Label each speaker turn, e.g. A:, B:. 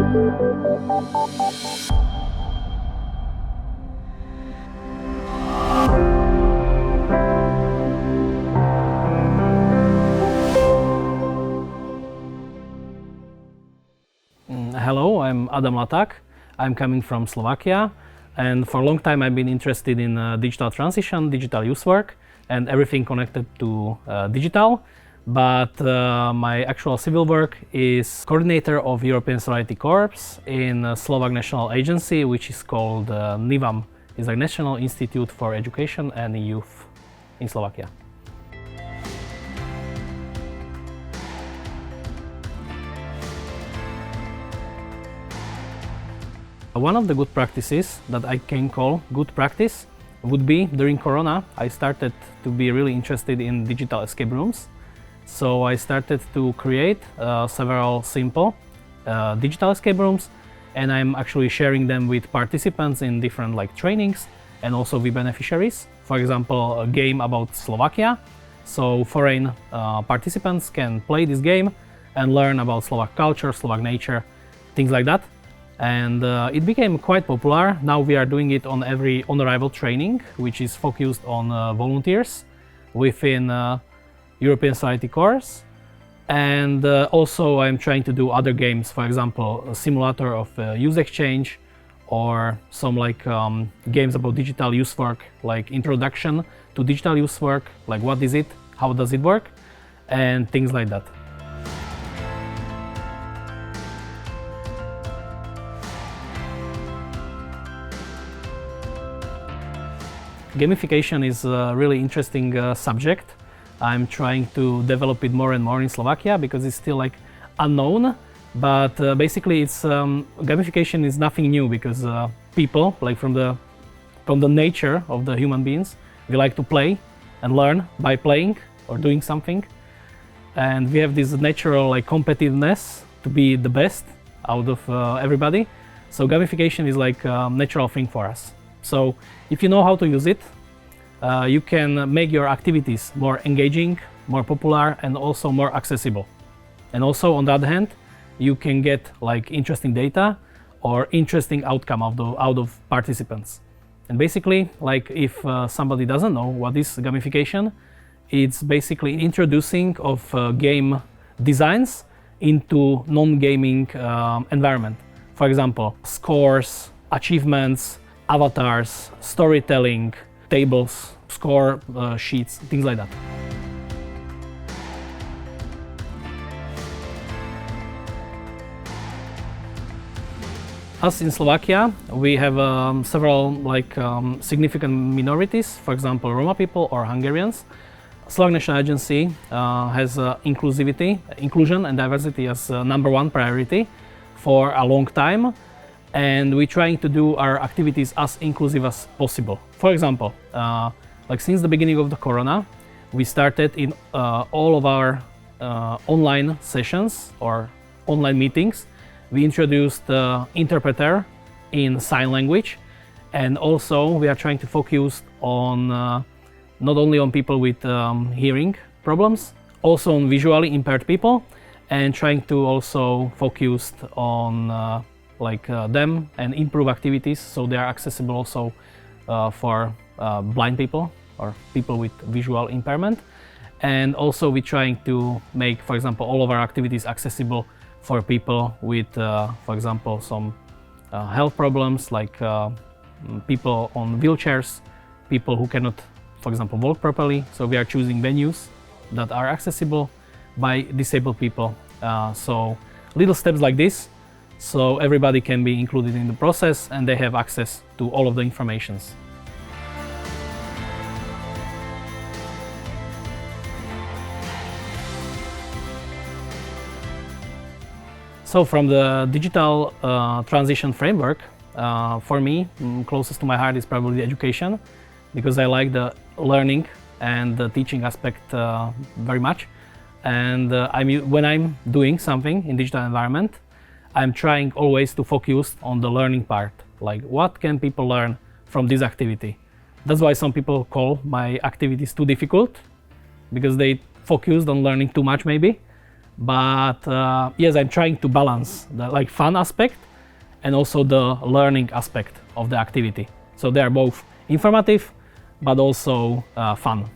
A: Hello, I'm Adam Lata. I'm coming from Slovakia, and for a long time I've been interested in digital transition, digital youth work, and everything connected to digital. But my actual civil work is coordinator of European Solidarity Corps in Slovak National Agency, which is called NIVAM, is a National Institute for Education and Youth in Slovakia. One of the good practices that I can call good practice would be during Corona, I started to be really interested in digital escape rooms. So I started to create several simple digital escape rooms, and I'm actually sharing them with participants in different trainings and also with beneficiaries. For example, a game about Slovakia. So foreign participants can play this game and learn about Slovak culture, Slovak nature, things like that. And it became quite popular. Now we are doing it on every on-arrival training, which is focused on volunteers within European Solidarity Corps. And also I'm trying to do other games, for example, a simulator of youth exchange, or some games about digital youth work, like introduction to digital youth work, like what is it, how does it work, and things like that. Gamification is a really interesting subject. I'm trying to develop it more and more in Slovakia because it's still unknown. But basically, gamification is nothing new because people, from the nature of the human beings, we like to play and learn by playing or doing something. And we have this natural competitiveness to be the best out of everybody. So gamification is a natural thing for us. So if you know how to use it, you can make your activities more engaging, more popular, and also more accessible. And also, on the other hand, you can get interesting data or interesting outcome out of participants. And basically, if somebody doesn't know what is gamification, it's basically introducing of game designs into non-gaming environment. For example, scores, achievements, avatars, storytelling, tables, score sheets, things like that. Us in Slovakia, we have several significant minorities, for example, Roma people or Hungarians. Slovak National Agency has inclusion and diversity as number one priority for a long time. And we're trying to do our activities as inclusive as possible. For example, since the beginning of the Corona, we started in all of our online sessions or online meetings. We introduced the interpreter in sign language, and also we are trying to focus on not only on people with hearing problems, also on visually impaired people, and trying to also focus on them and improve activities so they are accessible also for blind people or people with visual impairment. And also we're trying to make, for example, all of our activities accessible for people with, for example, some health problems, people on wheelchairs, people who cannot, for example, walk properly. So we are choosing venues that are accessible by disabled people. So little steps like this, so everybody can be included in the process and they have access to all of the informations. So from the digital transition framework, for me, closest to my heart is probably education, because I like the learning and the teaching aspect very much. And when I'm doing something in digital environment, I'm trying always to focus on the learning part, what can people learn from this activity. That's why some people call my activities too difficult, because they focused on learning too much maybe. but yes, I'm trying to balance the like fun aspect and also the learning aspect of the activity. So they are both informative, but also fun.